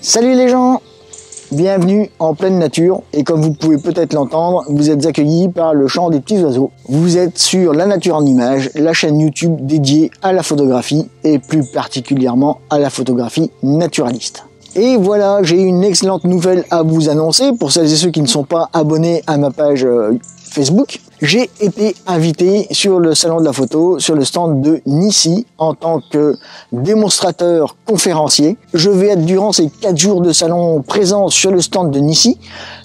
Salut les gens, bienvenue en pleine nature et comme vous pouvez peut-être l'entendre, vous êtes accueillis par le chant des petits oiseaux. Vous êtes sur La Nature en Images, la chaîne YouTube dédiée à la photographie et plus particulièrement à la photographie naturaliste. Et voilà, j'ai une excellente nouvelle à vous annoncer pour celles et ceux qui ne sont pas abonnés à ma page Facebook. J'ai été invité sur le salon de la photo, sur le stand de Nissi, en tant que démonstrateur conférencier. Je vais être durant ces 4 jours de salon présent sur le stand de Nissi.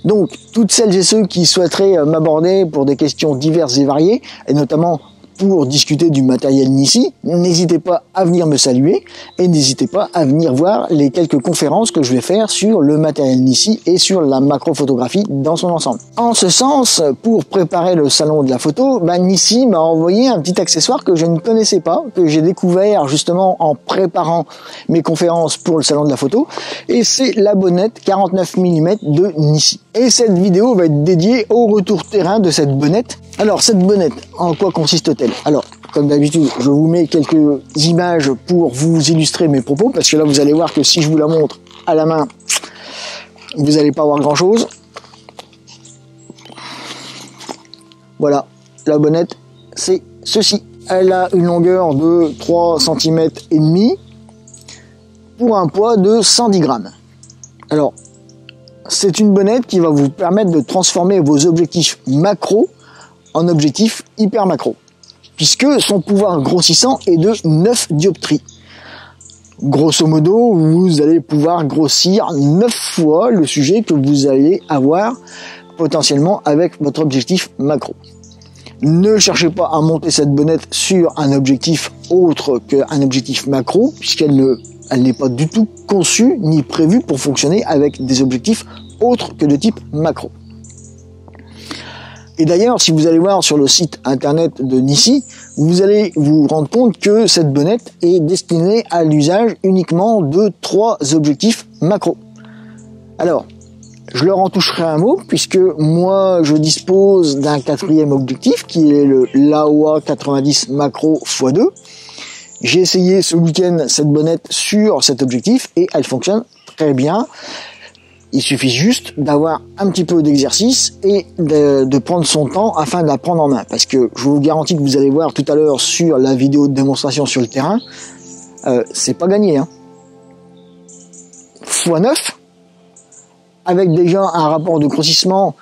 Donc, toutes celles et ceux qui souhaiteraient m'aborder pour des questions diverses et variées, et notamment pour discuter du matériel Nissi, n'hésitez pas à venir me saluer et n'hésitez pas à venir voir les quelques conférences que je vais faire sur le matériel Nissi et sur la macrophotographie dans son ensemble. En ce sens, pour préparer le salon de la photo, Nissi m'a envoyé un petit accessoire que je ne connaissais pas, que j'ai découvert justement en préparant mes conférences pour le salon de la photo, et c'est la bonnette 49 mm de Nissi. Et cette vidéo va être dédiée au retour terrain de cette bonnette. Alors, cette bonnette, en quoi consiste-t-elle? Alors, comme d'habitude, je vous mets quelques images pour vous illustrer mes propos, parce que là, vous allez voir que si je vous la montre à la main, vous n'allez pas voir grand-chose. Voilà, la bonnette, c'est ceci. Elle a une longueur de 3,5 cm pour un poids de 110 grammes. Alors, c'est une bonnette qui va vous permettre de transformer vos objectifs macro en objectif hyper macro, puisque son pouvoir grossissant est de 9 dioptries. Grosso modo, vous allez pouvoir grossir 9 fois le sujet que vous allez avoir potentiellement avec votre objectif macro. Ne cherchez pas à monter cette bonnette sur un objectif autre qu'un objectif macro, puisqu'elle n'est pas du tout conçue ni prévue pour fonctionner avec des objectifs autres que de type macro. Et d'ailleurs, si vous allez voir sur le site internet de Nissi, vous allez vous rendre compte que cette bonnette est destinée à l'usage uniquement de 3 objectifs macro. Alors, je leur en toucherai un mot, puisque moi, je dispose d'un 4e objectif, qui est le Laowa 90 macro x2. J'ai essayé ce week-end cette bonnette sur cet objectif, et elle fonctionne très bien. Il suffit juste d'avoir un petit peu d'exercice et de prendre son temps afin de la prendre en main. Parce que je vous garantis que vous allez voir tout à l'heure sur la vidéo de démonstration sur le terrain, c'est pas gagné. x9, avec déjà un rapport de grossissement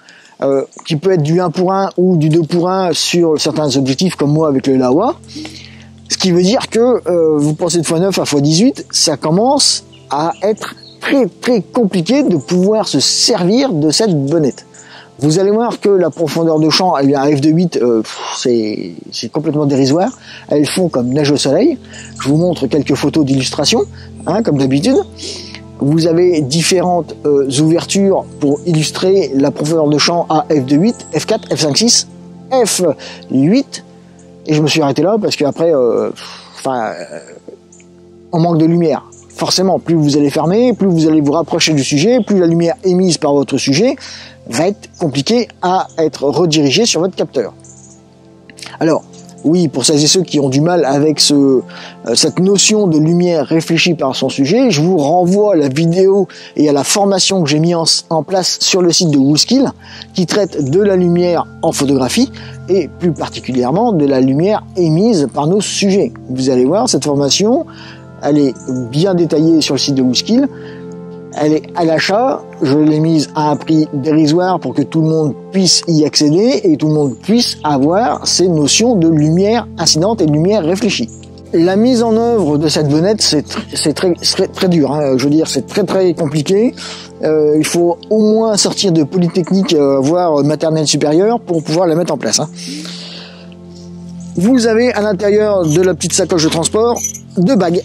qui peut être du 1 pour 1 ou du 2 pour 1 sur certains objectifs comme moi avec le Laowa. Ce qui veut dire que vous passez de x9 à x18, ça commence à être très compliqué de pouvoir se servir de cette bonnette. Vous allez voir que la profondeur de champ, elle a un f2.8, c'est complètement dérisoire. Elles font comme neige au soleil. Je vous montre quelques photos d'illustration, comme d'habitude. Vous avez différentes ouvertures pour illustrer la profondeur de champ à f2.8, f4, f5.6, f8. Et je me suis arrêté là parce qu'après, on manque de lumière. Forcément, plus vous allez fermer, plus vous allez vous rapprocher du sujet, plus la lumière émise par votre sujet va être compliquée à être redirigée sur votre capteur. Alors, oui, pour celles et ceux qui ont du mal avec cette notion de lumière réfléchie par son sujet, je vous renvoie à la vidéo et à la formation que j'ai mis en place sur le site de WooSkill, qui traite de la lumière en photographie et plus particulièrement de la lumière émise par nos sujets. Vous allez voir, cette formation, elle est bien détaillée sur le site de WooSkill. Elle est à l'achat. Je l'ai mise à un prix dérisoire pour que tout le monde puisse y accéder et tout le monde puisse avoir ces notions de lumière incidente et de lumière réfléchie. La mise en œuvre de cette bonnette, c'est très dur. Je veux dire, c'est très compliqué. Il faut au moins sortir de Polytechnique, voire maternelle supérieure, pour pouvoir la mettre en place. Vous avez à l'intérieur de la petite sacoche de transport 2 bagues.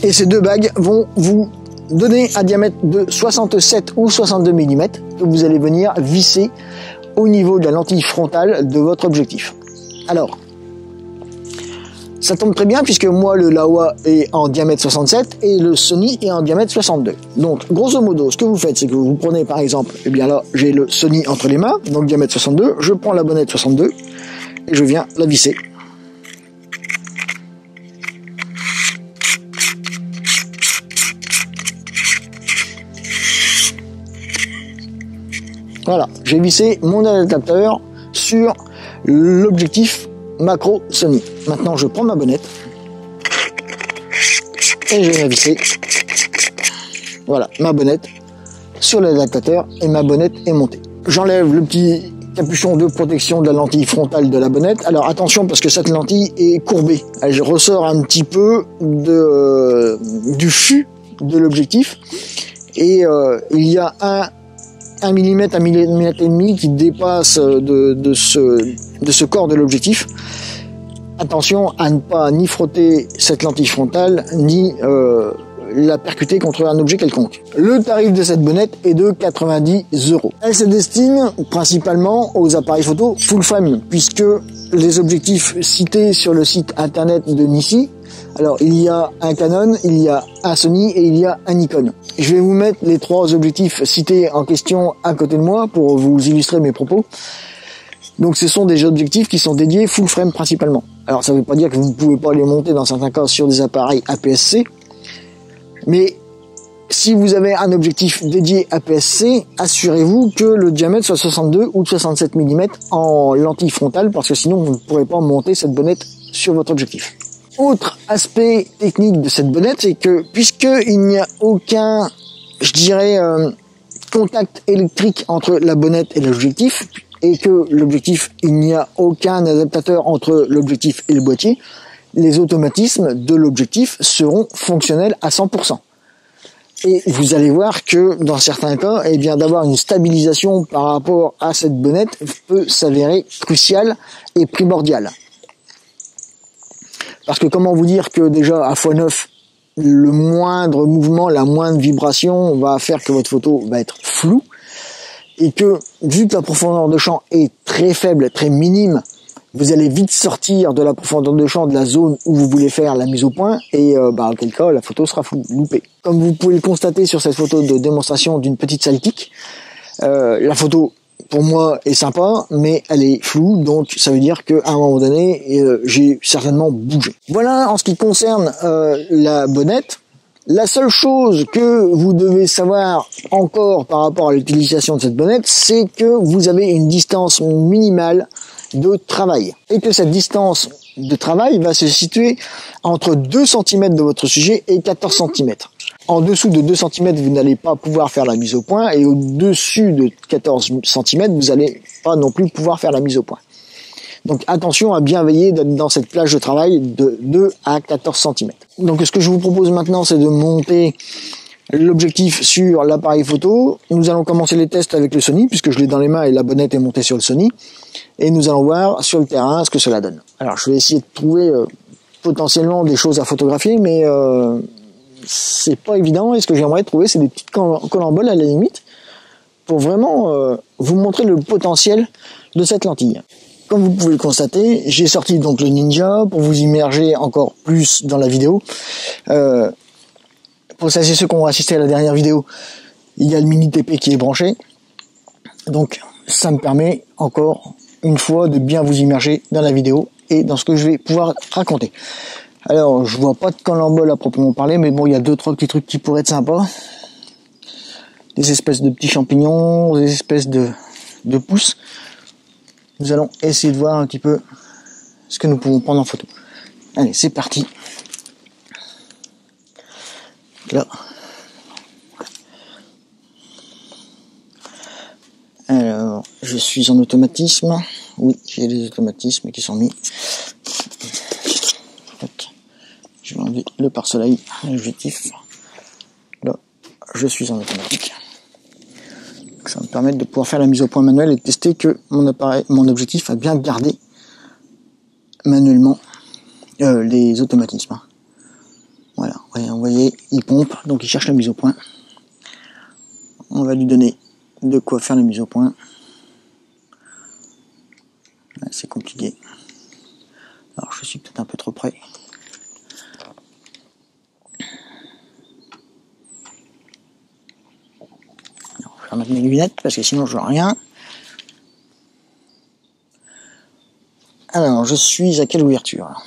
Et ces 2 bagues vont vous donner un diamètre de 67 ou 62 mm que vous allez venir visser au niveau de la lentille frontale de votre objectif. Alors, ça tombe très bien puisque moi le Laowa est en diamètre 67 et le Sony est en diamètre 62. Donc, grosso modo, ce que vous faites, c'est que vous prenez par exemple, là, j'ai le Sony entre les mains, donc diamètre 62, je prends la bonnette 62 et je viens la visser. Voilà, j'ai vissé mon adaptateur sur l'objectif macro Sony. Maintenant, je prends ma bonnette et je vais la visser. Voilà, ma bonnette sur l'adaptateur et ma bonnette est montée. J'enlève le petit capuchon de protection de la lentille frontale de la bonnette. Alors attention parce que cette lentille est courbée. Elle ressort un petit peu du fût de l'objectif et il y a un millimètre et demi qui dépasse de ce corps de l'objectif. Attention à ne pas ni frotter cette lentille frontale ni la percuter contre un objet quelconque. Le tarif de cette bonnette est de 90 €. Elle se destine principalement aux appareils photo full frame puisque les objectifs cités sur le site internet de Nissi, alors il y a un Canon, il y a un Sony et il y a un Nikon. Je vais vous mettre les trois objectifs cités en question à côté de moi pour vous illustrer mes propos. Donc ce sont des objectifs qui sont dédiés full frame principalement. Alors ça ne veut pas dire que vous ne pouvez pas les monter dans certains cas sur des appareils APS-C, mais si vous avez un objectif dédié APS-C, assurez-vous que le diamètre soit 62 ou 67 mm en lentille frontale parce que sinon vous ne pourrez pas monter cette bonnette sur votre objectif. Autre aspect technique de cette bonnette, c'est que puisqu'il n'y a aucun, je dirais, contact électrique entre la bonnette et l'objectif, et que l'objectif, il n'y a aucun adaptateur entre l'objectif et le boîtier, les automatismes de l'objectif seront fonctionnels à 100%. Et vous allez voir que dans certains cas, eh bien, d'avoir une stabilisation par rapport à cette bonnette peut s'avérer crucial et primordial. Parce que comment vous dire que déjà à x9, le moindre mouvement, la moindre vibration va faire que votre photo va être floue et que vu que la profondeur de champ est très faible, très minime, vous allez vite sortir de la profondeur de champ de la zone où vous voulez faire la mise au point et auquel cas la photo sera loupée. Comme vous pouvez le constater sur cette photo de démonstration d'une petite Celtic, la photo pour moi est sympa mais elle est floue, donc ça veut dire qu'à un moment donné j'ai certainement bougé. Voilà en ce qui concerne la bonnette. La seule chose que vous devez savoir encore par rapport à l'utilisation de cette bonnette, c'est que vous avez une distance minimale de travail et que cette distance de travail va se situer entre 2 cm de votre sujet et 14 cm. En dessous de 2 cm, vous n'allez pas pouvoir faire la mise au point et au-dessus de 14 cm, vous n'allez pas non plus pouvoir faire la mise au point. Donc attention à bien veiller dans cette plage de travail de 2 à 14 cm. Donc ce que je vous propose maintenant, c'est de monter l'objectif sur l'appareil photo. Nous allons commencer les tests avec le Sony, puisque je l'ai dans les mains et la bonnette est montée sur le Sony. Et nous allons voir sur le terrain ce que cela donne. Alors je vais essayer de trouver potentiellement des choses à photographier, mais c'est pas évident. Et ce que j'aimerais trouver, c'est des petites colamboles à la limite, pour vraiment vous montrer le potentiel de cette lentille. Comme vous pouvez le constater, j'ai sorti donc le Ninja pour vous immerger encore plus dans la vidéo. Pour celles et ceux qui ont assisté à la dernière vidéo, il y a le mini TP qui est branché. Donc ça me permet encore une fois de bien vous immerger dans la vidéo et dans ce que je vais pouvoir raconter. Alors je vois pas de calambole à proprement parler, mais bon, il y a 2-3 petits trucs qui pourraient être sympas. Des espèces de petits champignons, des espèces de pousses. Nous allons essayer de voir un petit peu ce que nous pouvons prendre en photo. Allez, c'est parti. Là. Alors, je suis en automatisme. Oui, j'ai des automatismes qui sont mis. Je vais enlever le pare-soleil, l'objectif. Là, je suis en automatique. Ça va me permettre de pouvoir faire la mise au point manuelle et de tester que mon objectif a bien gardé manuellement les automatismes. Voilà, vous voyez, il pompe, donc il cherche la mise au point. On va lui donner de quoi faire la mise au point. C'est compliqué. Alors je suis peut-être un peu trop près. Je vais mettre mes lunettes parce que sinon je vois rien. Alors je suis à quelle ouverture?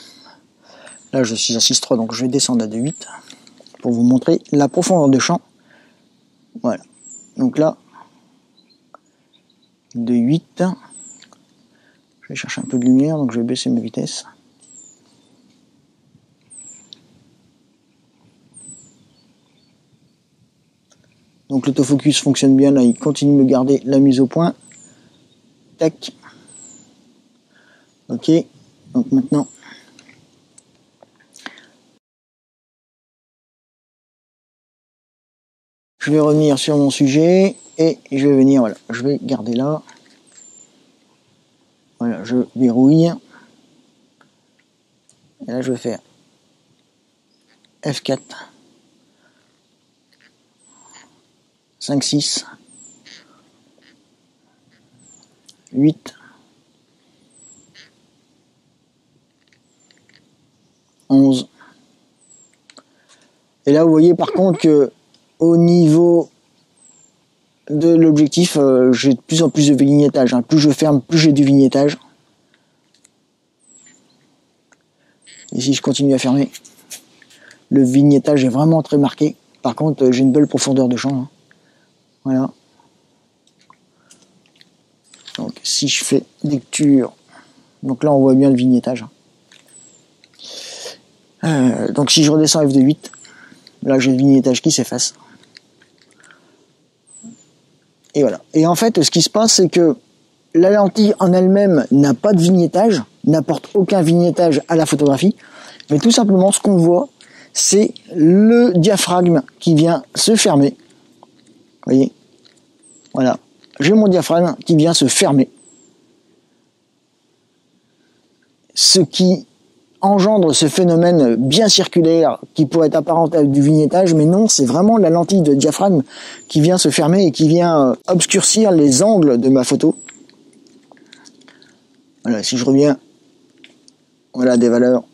Là je suis à 6.3, donc je vais descendre à 2.8 pour vous montrer la profondeur de champ. Voilà. Donc là, de 8. Je vais chercher un peu de lumière, donc je vais baisser ma vitesse. Donc l'autofocus fonctionne bien, là il continue de me garder la mise au point. Tac. Ok, donc maintenant je vais revenir sur mon sujet et je vais venir, voilà, je vais garder là. Voilà, je verrouille. Et là je vais faire F4, 5, 6, 8, 11. Et là vous voyez par contre que au niveau de l'objectif, j'ai de plus en plus de vignettage. Hein. Plus je ferme, plus j'ai du vignettage. Et si je continue à fermer, le vignettage est vraiment très marqué. Par contre, j'ai une belle profondeur de champ. Hein. Voilà. Donc si je fais lecture, donc là on voit bien le vignettage. Donc si je redescends F de 8, là j'ai le vignettage qui s'efface. Et voilà. Et en fait, ce qui se passe, c'est que la lentille en elle-même n'a pas de vignettage, n'apporte aucun vignettage à la photographie, mais tout simplement ce qu'on voit, c'est le diaphragme qui vient se fermer. Vous voyez ? Voilà. J'ai mon diaphragme qui vient se fermer. Ce qui engendre ce phénomène bien circulaire qui pourrait être apparenté à du vignettage, mais non, c'est vraiment la lentille de diaphragme qui vient se fermer et qui vient obscurcir les angles de ma photo. Voilà, si je reviens, voilà des valeurs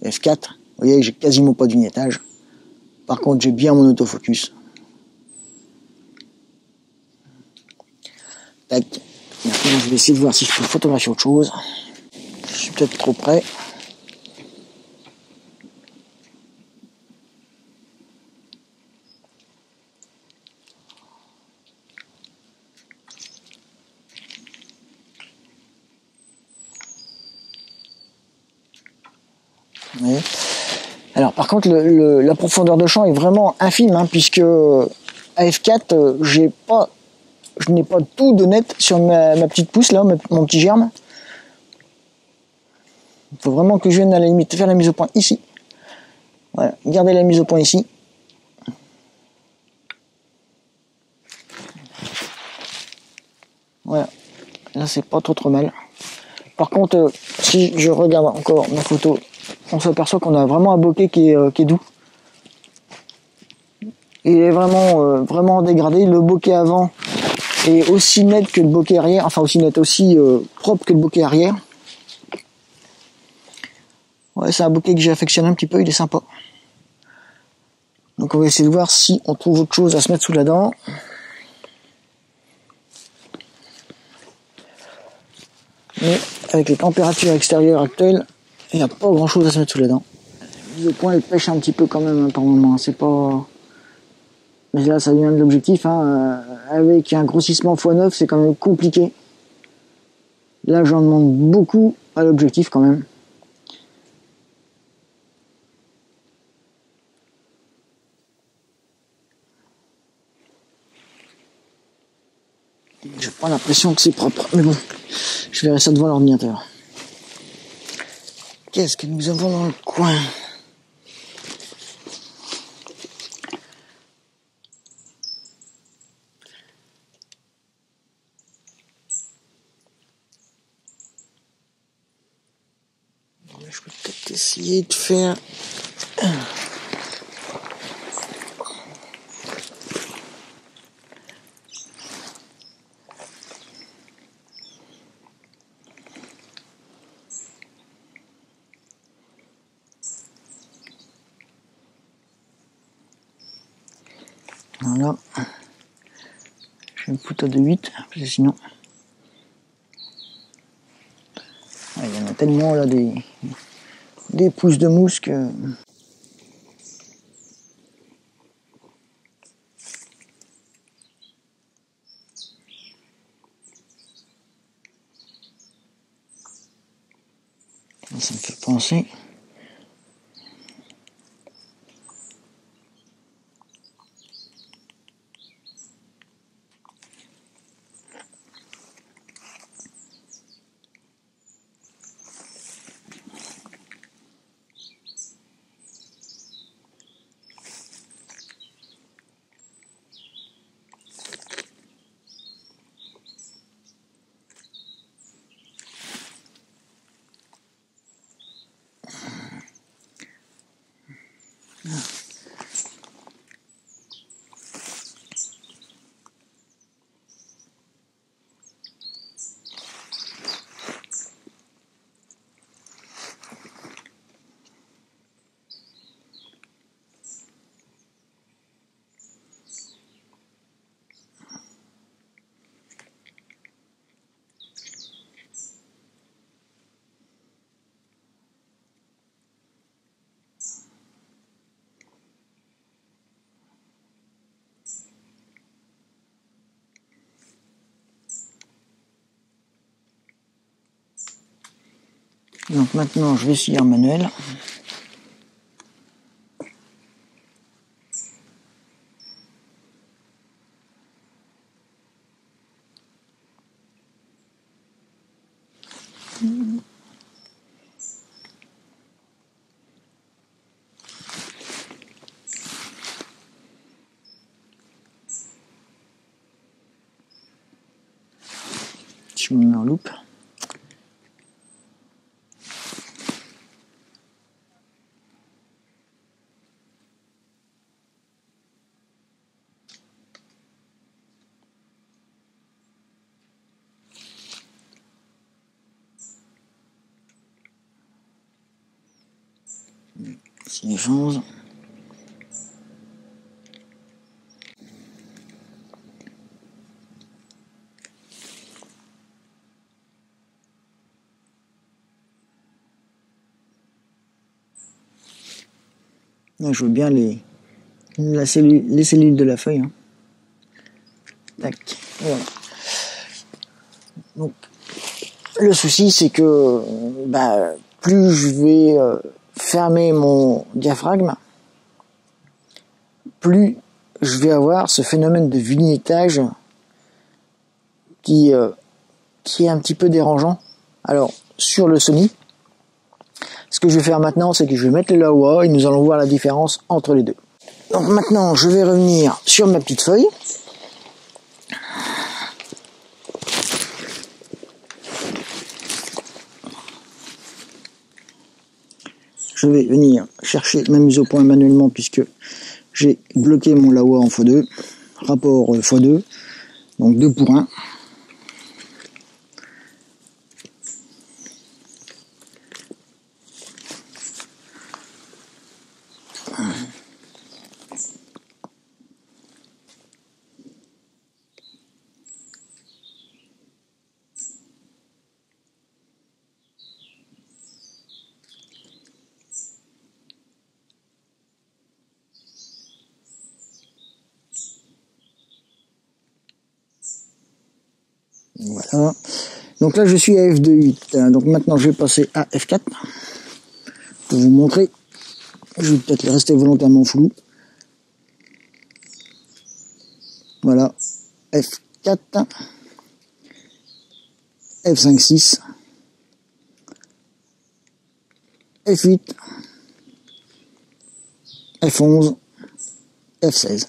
F4, vous voyez, j'ai quasiment pas de vignettage. Par contre, j'ai bien mon autofocus. Tac. Maintenant, je vais essayer de voir si je peux photographier autre chose. Je suis peut-être trop près. Ouais. Alors par contre la profondeur de champ est vraiment infime hein, puisque à F4 je n'ai pas tout de net sur ma petite pousse là, mon petit germe. Il faut vraiment que je vienne à la limite faire la mise au point ici. Voilà, garder la mise au point ici. Voilà, là c'est pas trop mal. Par contre, si je regarde encore ma photo, on s'aperçoit qu'on a vraiment un bokeh qui est doux. Il est vraiment dégradé. Le bokeh avant est aussi net que le bokeh arrière, enfin aussi net, aussi propre que le bokeh arrière. Ouais, c'est un bokeh que j'ai affectionné un petit peu, il est sympa. Donc on va essayer de voir si on trouve autre chose à se mettre sous la dent. Mais avec les températures extérieures actuelles, il n'y a pas grand chose à se mettre sous la dent. Le point il pêche un petit peu quand même hein, par moment, c'est pas... Mais là ça vient de l'objectif, hein. Avec un grossissement x9 c'est quand même compliqué. Là j'en demande beaucoup à l'objectif quand même. J'ai pas l'impression que c'est propre, mais bon, je verrai ça devant l'ordinateur. Qu'est-ce que nous avons dans le coin ? Je peux peut-être essayer de faire... Voilà. J'ai une photo de 8, parce que sinon... Il y en a tellement là des pousses de mousse que... Ça me fait penser. Donc maintenant, je vais essayer en manuel. Je me mets en loupe. C'est une chance. Là, je veux bien les cellules de la feuille. Hein. Tac. Voilà. Donc, le souci, c'est que plus je vais fermer mon diaphragme, plus je vais avoir ce phénomène de vignettage qui est un petit peu dérangeant. Alors, sur le Sony, ce que je vais faire maintenant, c'est que je vais mettre le Laowa et nous allons voir la différence entre les deux. Donc maintenant, je vais revenir sur ma petite feuille. Je vais venir chercher ma mise au point manuellement puisque j'ai bloqué mon Laowa en x2, rapport x2, donc 2 pour 1. Voilà. Donc là, je suis à F2.8. Donc maintenant, je vais passer à F4 pour vous montrer. Je vais peut-être rester volontairement flou. Voilà. F4, F5.6, F8, F11, F16.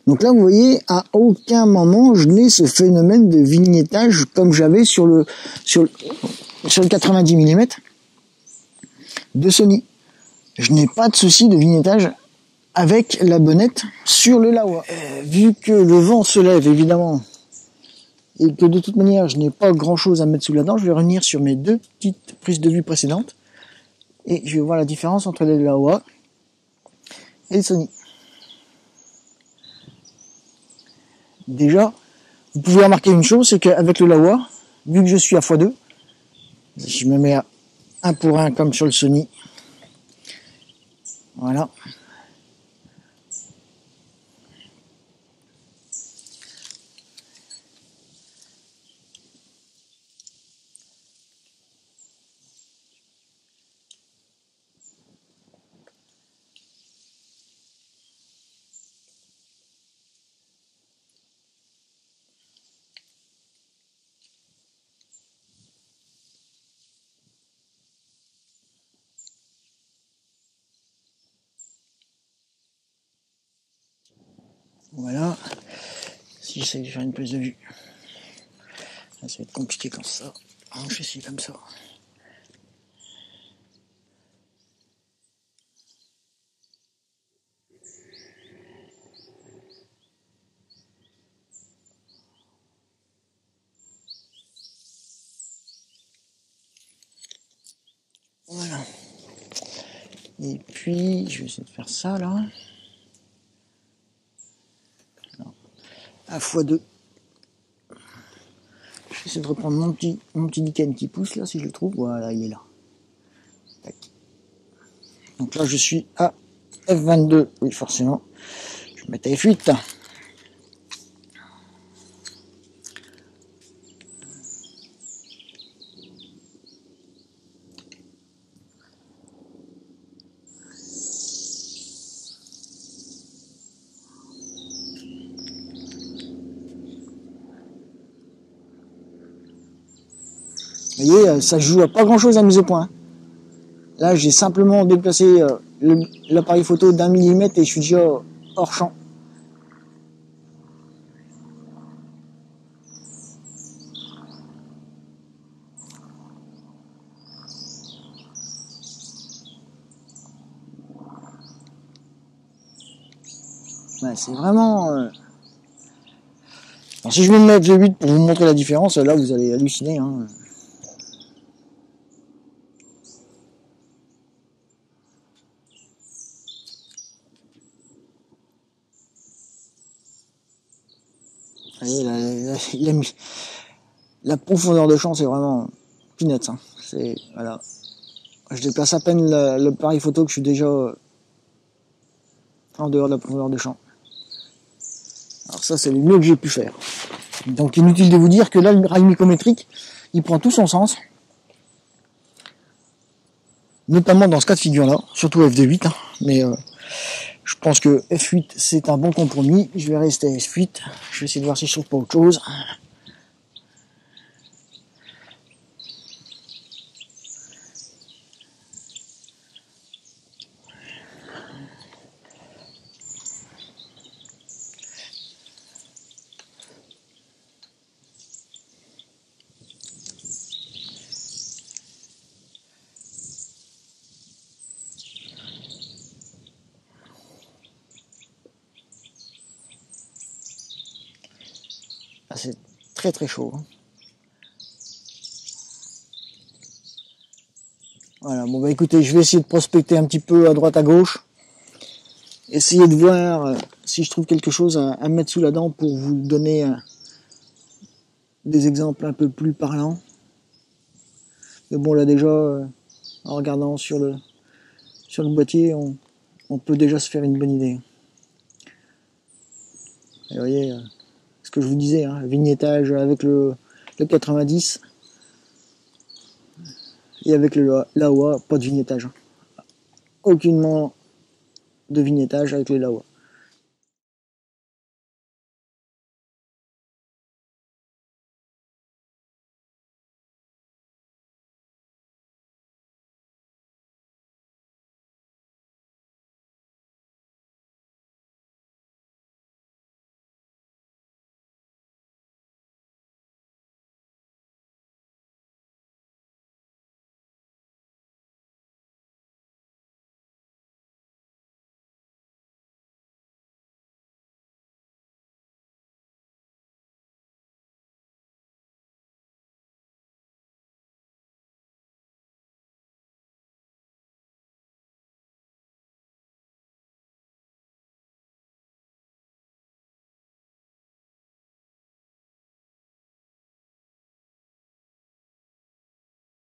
Donc là, vous voyez, à aucun moment, je n'ai ce phénomène de vignettage comme j'avais sur le 90 mm de Sony. Je n'ai pas de souci de vignettage avec la bonnette sur le Laowa. Vu que le vent se lève, évidemment, et que de toute manière, je n'ai pas grand-chose à mettre sous la dent, je vais revenir sur mes deux petites prises de vue précédentes et je vais voir la différence entre les Laowa et le Sony. Déjà, vous pouvez remarquer une chose, c'est qu'avec le Laowa, vu que je suis à x2, si je me mets à 1 pour 1 comme sur le Sony, voilà. Si j'essaie de faire une prise de vue, ça va être compliqué comme ça. Je vais essayer comme ça. Voilà. Et puis, je vais essayer de faire ça là. À x2. Je vais essayer de reprendre mon petit lichen qui pousse là, si je le trouve. Voilà, il est là. Tac. Donc là, je suis à F22. Oui, forcément. Je vais mettre à F8. Vous voyez, ça joue à pas grand chose à mise au point. Là, j'ai simplement déplacé l'appareil photo d'1 millimètre et je suis déjà hors champ. Ouais, c'est vraiment... Alors, si je vais me mettre F8 pour vous montrer la différence, là, vous allez halluciner. Hein. Vous voyez, la profondeur de champ, c'est vraiment peanuts. Hein. C'est, voilà. Je déplace à peine l'appareil photo que je suis déjà en dehors de la profondeur de champ. Alors ça, c'est le mieux que j'ai pu faire. Donc inutile de vous dire que là, le rail mycométrique, il prend tout son sens. Notamment dans ce cas de figure-là, surtout FD8. Hein. Mais je pense que F8, c'est un bon compromis. Je vais rester à F8. Je vais essayer de voir si je trouve pas autre chose. Ah, c'est très très chaud. Hein. Voilà, bon bah écoutez, je vais essayer de prospecter un petit peu à droite à gauche. Essayer de voir si je trouve quelque chose à mettre sous la dent pour vous donner des exemples un peu plus parlants. Mais bon là déjà, en regardant sur le boîtier, on peut déjà se faire une bonne idée. Et vous voyez, ce que je vous disais, hein, vignettage avec le 90 et avec le Laowa, pas de vignettage. Aucunement de vignettage avec le Laowa.